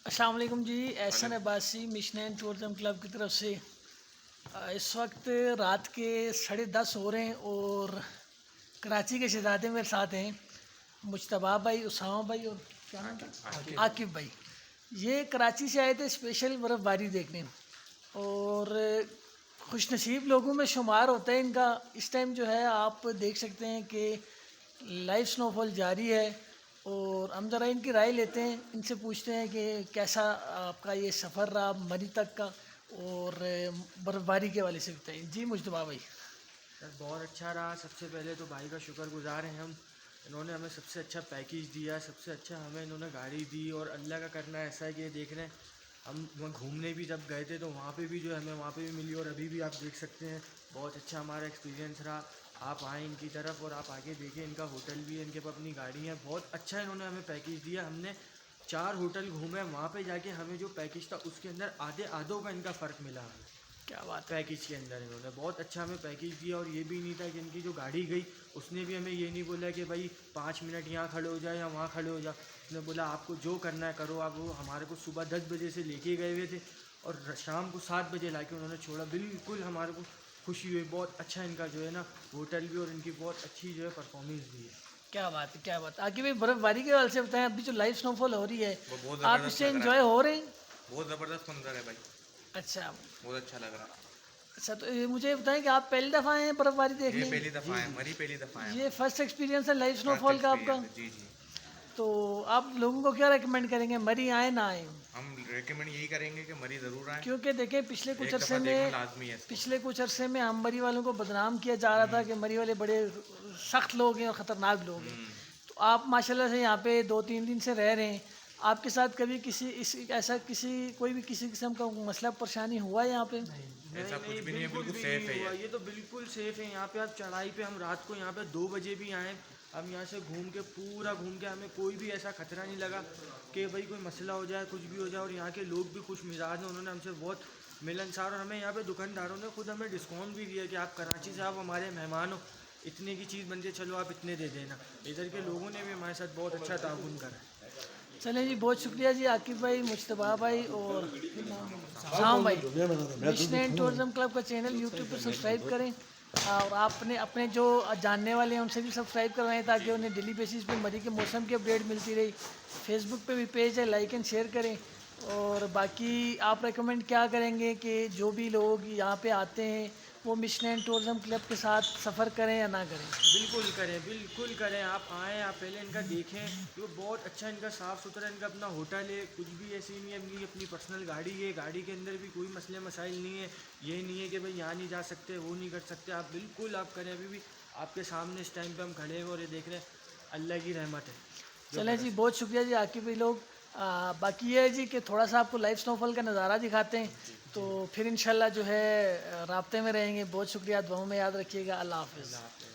अस्सलाम वालेकुम जी। Ehsan Abbasi mission tourism club की तरफ से इस वक्त रात के 10:30 हो रहे हैं और कराची के शहजादे मेरे साथ हैं, मुश्तबा भाई, उसामा भाई और क्या नाम था, आकिब भाई। ये कराची से आए थे स्पेशल बर्फ़बारी देखने और खुश नसीब लोगों में शुमार होता है इनका। इस टाइम जो है आप देख सकते हैं कि लाइव स्नोफॉल जारी है और हम ज़रा इनकी राय लेते हैं, इनसे पूछते हैं कि कैसा आपका ये सफ़र रहा मरी तक का और बर्फ़बारी के वाले से बताइए। जी मुश्तबा भाई। सर बहुत अच्छा रहा। सबसे पहले तो भाई का शुक्रगुजार हैं हम। इन्होंने हमें सबसे अच्छा पैकेज दिया, सबसे अच्छा हमें इन्होंने गाड़ी दी और अल्लाह का करना ऐसा है कि ये देख रहे हैं हम वहाँ घूमने भी जब गए थे तो वहाँ पे भी जो है हमें वहाँ पे भी मिली और अभी भी आप देख सकते हैं बहुत अच्छा हमारा एक्सपीरियंस रहा। आप आएँ इनकी तरफ और आप आके देखें, इनका होटल भी है, इनके पास अपनी गाड़ी है। बहुत अच्छा इन्होंने हमें पैकेज दिया। हमने 4 होटल घूमे, वहाँ पे जाके हमें जो पैकेज था उसके अंदर आधे आधों का इनका फ़र्क मिला हमें। क्या बात है। पैकेज के अंदर इन्होंने बहुत अच्छा हमें पैकेज दिया और ये भी नहीं था कि इनकी जो गाड़ी गई उसने भी हमें ये नहीं बोला कि भाई 5 मिनट यहाँ खड़े हो जाए या वहाँ खड़े हो जाओ। उसने बोला आपको जो करना है करो। आप वो हमारे को सुबह 10 बजे से लेके गए हुए थे और शाम को 7 बजे ला के उन्होंने छोड़ा। बिल्कुल हमारे को खुशी हुई। बहुत अच्छा इनका जो है ना होटल भी और इनकी बहुत अच्छी जो है परफॉर्मेंस भी है। क्या बात है, क्या बात है। आगे भाई बर्फ़बारी के वाले से बताएं, अभी जो लाइव स्नोफॉल हो रही है वो बहुत आप ज़बरदस्त इससे लग रहा इंजॉय है। हो रहे हैं? बहुत ज़बरदस्त मंजर है भाई। अच्छा। बहुत अच्छा लग रहा। अच्छा, तो ये मुझे बताएं कि आप पहली दफ़ा आए हैं बर्फ़बारी ये देखने? पहली दफ़ा जी है, जी। मरी पहली दफ़ा है ये हमारा। फर्स्ट एक्सपीरियंस है लाइव फर्स्ट स्नोफॉल का आपका? एक्सपीरियंस है जी जी। तो आप लोगों को क्या रेकमेंड करेंगे, मरी आए ना आए? हम रेकमेंड यही करेंगे कि मरी ज़रूर आए। क्योंकि देखें पिछले कुछ एक अरसे दफ़ा देखना में लाजमी है इसको। हम मरी वालों को बदनाम किया जा रहा था कि मरी वाले बड़े सख्त लोग हैं और ख़तरनाक लोग हैं। हम्म। तो आप माशाल्लाह से यहाँ पे 2-3 दिन से रह रहे हैं, आपके साथ कभी किसी इस ऐसा किसी कोई भी किसी किस्म का मसला परेशानी हुआ है यहाँ पे? ऐसा नहीं कुछ नहीं, भी नहीं है, बिल्कुल बिल्कुल भी सेफ नहीं है हुआ। ये। ये तो बिल्कुल सेफ़ है। यहाँ पे आप चढ़ाई पे हम रात को यहाँ पे 2 बजे भी आए, हम यहाँ से घूम के पूरा घूम के हमें कोई भी ऐसा खतरा नहीं लगा कि भाई कोई मसला हो जाए, कुछ भी हो जाए। और यहाँ के लोग भी खुश मिजाज हैं, उन्होंने हमसे बहुत मिलनसार और हमें यहाँ पे दुकानदारों ने खुद हमें डिस्काउंट भी दिया कि आप कराची से आप हमारे मेहमान हो, इतने की चीज़ बनती है, चलो आप इतने दे देना। इधर के लोगों ने भी हमारे साथ बहुत अच्छा ताउन करा। चलें जी, बहुत शुक्रिया जी आकिब भाई, मुश्तबा भाई और शाम भाई। मिशन टूरिज़म क्लब का चैनल यूट्यूब पर सब्सक्राइब करें और आपने अपने जो जानने वाले हैं उनसे भी सब्सक्राइब करवाएं ताकि उन्हें डेली बेसिस पे मरी के मौसम की अपडेट मिलती रही। फेसबुक पे भी पेज है, लाइक एंड शेयर करें। और बाकी आप रेकमेंड क्या करेंगे कि जो भी लोग यहाँ पे आते हैं वो मिशन टूरिज़म क्लब के साथ सफ़र करें या ना करें? बिल्कुल करें, बिल्कुल करें। आप आएँ, आप पहले इनका देखें, वो बहुत अच्छा इनका साफ़ सुथरा इनका अपना होटल है, कुछ भी ऐसी नहीं है। इनकी अपनी पर्सनल गाड़ी है, गाड़ी के अंदर भी कोई मसले मसाइल नहीं है। ये नहीं है कि भाई यहाँ नहीं जा सकते, वो नहीं कर सकते। आप बिल्कुल आप करें। अभी भी आपके सामने इस टाइम पे हम खड़े हैं और ये देख रहे हैं, अल्लाह की रहमत है जो चलें जी, बरस। बहुत शुक्रिया जी आकिब भाई लोग। बाकी ये है जी कि थोड़ा सा आपको लाइव स्नोफॉल का नज़ारा दिखाते हैं तो फिर इंशाल्लाह जो है राब्ते में रहेंगे। बहुत शुक्रिया, दुआओं में याद रखिएगा। अल्लाह हाफ़िज़। अल्लाह हाफ़िज़।